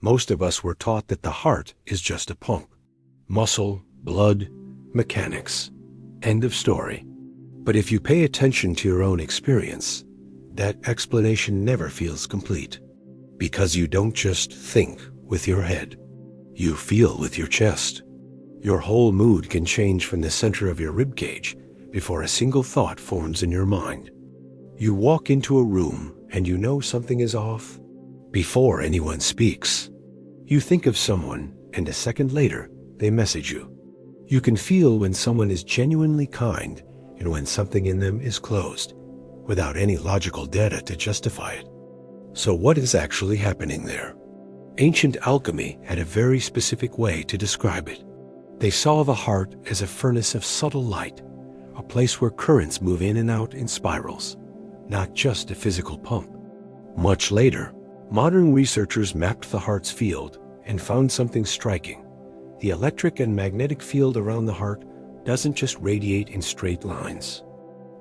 Most of us were taught that the heart is just a pump. Muscle, blood, mechanics. End of story. But if you pay attention to your own experience, that explanation never feels complete. Because you don't just think with your head. You feel with your chest. Your whole mood can change from the center of your ribcage before a single thought forms in your mind. You walk into a room and you know something is off before anyone speaks. You think of someone and a second later they message you. You can feel when someone is genuinely kind and when something in them is closed, without any logical data to justify it. So what is actually happening there? Ancient alchemy had a very specific way to describe it. They saw the heart as a furnace of subtle light, a place where currents move in and out in spirals, not just a physical pump. Much later, modern researchers mapped the heart's field and found something striking. The electric and magnetic field around the heart doesn't just radiate in straight lines.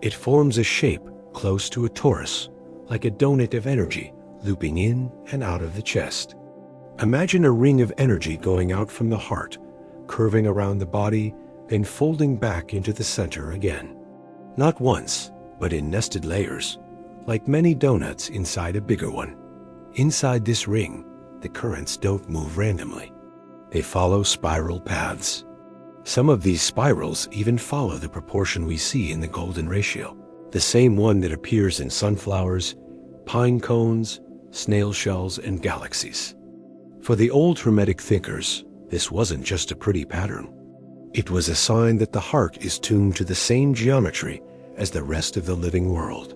It forms a shape close to a torus, like a donut of energy looping in and out of the chest. Imagine a ring of energy going out from the heart, curving around the body, then folding back into the center again. Not once, but in nested layers, like many donuts inside a bigger one. Inside this ring, the currents don't move randomly. They follow spiral paths. Some of these spirals even follow the proportion we see in the golden ratio, the same one that appears in sunflowers, pine cones, snail shells, and galaxies. For the old Hermetic thinkers, this wasn't just a pretty pattern. It was a sign that the heart is tuned to the same geometry as the rest of the living world.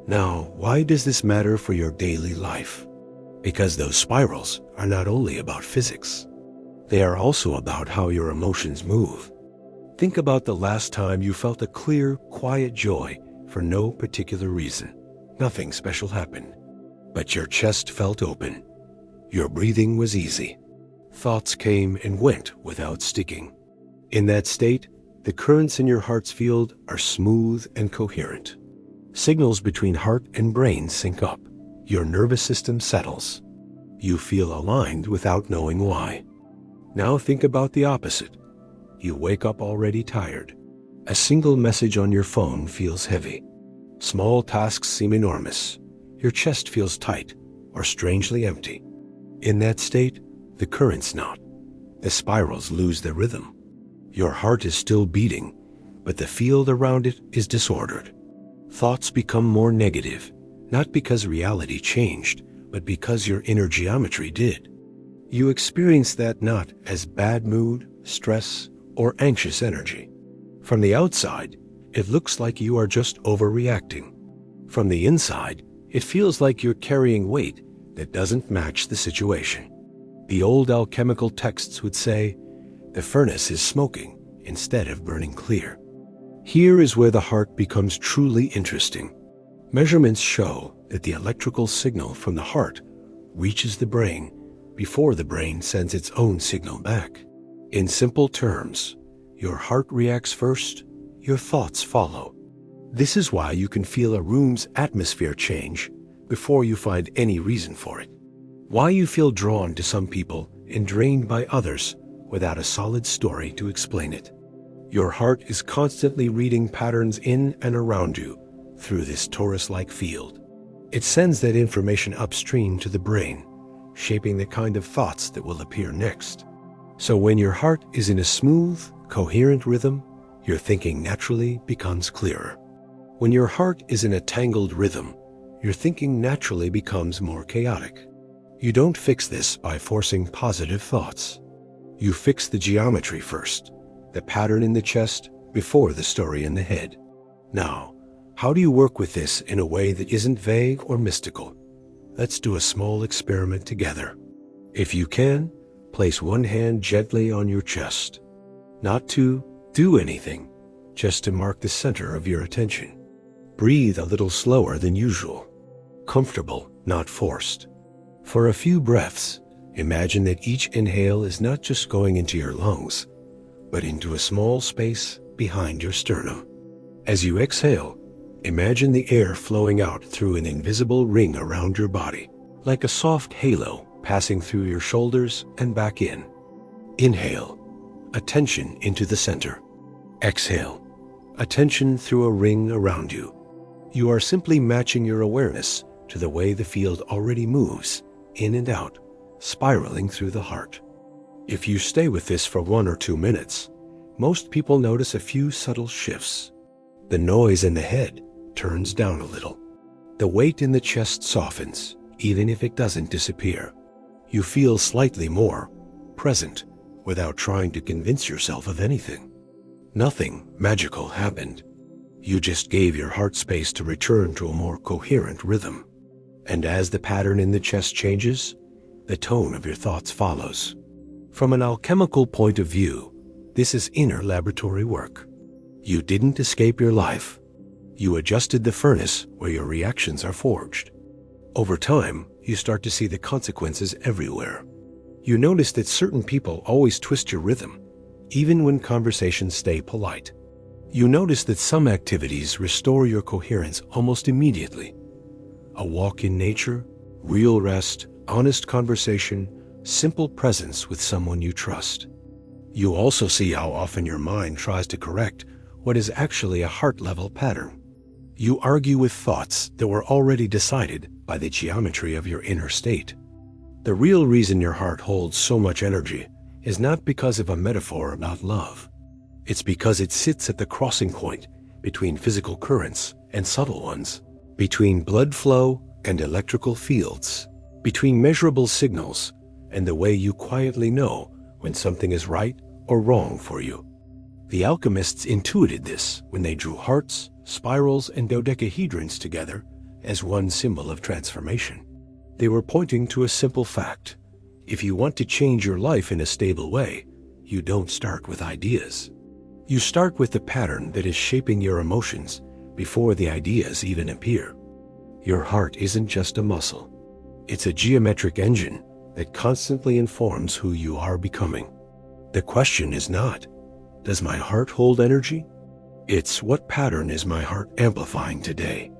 Now, why does this matter for your daily life? Because those spirals are not only about physics. They are also about how your emotions move. Think about the last time you felt a clear, quiet joy for no particular reason. Nothing special happened, but your chest felt open. Your breathing was easy. Thoughts came and went without sticking. In that state, the currents in your heart's field are smooth and coherent. Signals between heart and brain sync up. Your nervous system settles. You feel aligned without knowing why. Now think about the opposite. You wake up already tired. A single message on your phone feels heavy. Small tasks seem enormous. Your chest feels tight or strangely empty. In that state, the currents knot. The spirals lose their rhythm. Your heart is still beating, but the field around it is disordered. Thoughts become more negative, not because reality changed, but because your inner geometry did. You experience that not as bad mood, stress, or anxious energy. From the outside, it looks like you are just overreacting. From the inside, it feels like you're carrying weight that doesn't match the situation. The old alchemical texts would say, the furnace is smoking instead of burning clear. Here is where the heart becomes truly interesting. Measurements show that the electrical signal from the heart reaches the brain before the brain sends its own signal back. In simple terms, your heart reacts first, your thoughts follow. This is why you can feel a room's atmosphere change before you find any reason for it. Why you feel drawn to some people and drained by others without a solid story to explain it. Your heart is constantly reading patterns in and around you through this torus-like field. It sends that information upstream to the brain, shaping the kind of thoughts that will appear next. So when your heart is in a smooth, coherent rhythm, your thinking naturally becomes clearer. When your heart is in a tangled rhythm, your thinking naturally becomes more chaotic. You don't fix this by forcing positive thoughts. You fix the geometry first, the pattern in the chest before the story in the head. Now, how do you work with this in a way that isn't vague or mystical? Let's do a small experiment together. If you can, place one hand gently on your chest. Not to do anything, just to mark the center of your attention. Breathe a little slower than usual. Comfortable, not forced. For a few breaths, imagine that each inhale is not just going into your lungs, but into a small space behind your sternum. As you exhale, imagine the air flowing out through an invisible ring around your body, like a soft halo passing through your shoulders and back in. Inhale, attention into the center. Exhale, attention through a ring around you. You are simply matching your awareness to the way the field already moves, in and out, spiraling through the heart. If you stay with this for 1 or 2 minutes, most people notice a few subtle shifts. The noise in the head turns down a little. The weight in the chest softens, even if it doesn't disappear. You feel slightly more present without trying to convince yourself of anything. Nothing magical happened. You just gave your heart space to return to a more coherent rhythm. And as the pattern in the chest changes, the tone of your thoughts follows. From an alchemical point of view, this is inner laboratory work. You didn't escape your life. You adjusted the furnace where your reactions are forged. Over time, you start to see the consequences everywhere. You notice that certain people always twist your rhythm, even when conversations stay polite. You notice that some activities restore your coherence almost immediately. A walk in nature, real rest, honest conversation, simple presence with someone you trust. You also see how often your mind tries to correct what is actually a heart-level pattern. You argue with thoughts that were already decided by the geometry of your inner state. The real reason your heart holds so much energy is not because of a metaphor about love. It's because it sits at the crossing point between physical currents and subtle ones, between blood flow and electrical fields, between measurable signals and the way you quietly know when something is right or wrong for you. The alchemists intuited this when they drew hearts, spirals, and dodecahedrons together as one symbol of transformation. They were pointing to a simple fact. If you want to change your life in a stable way, you don't start with ideas. You start with the pattern that is shaping your emotions before the ideas even appear. Your heart isn't just a muscle. It's a geometric engine that constantly informs who you are becoming. The question is not, does my heart hold energy? It's, what pattern is my heart amplifying today?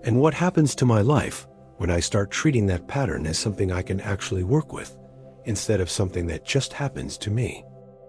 And what happens to my life when I start treating that pattern as something I can actually work with, instead of something that just happens to me?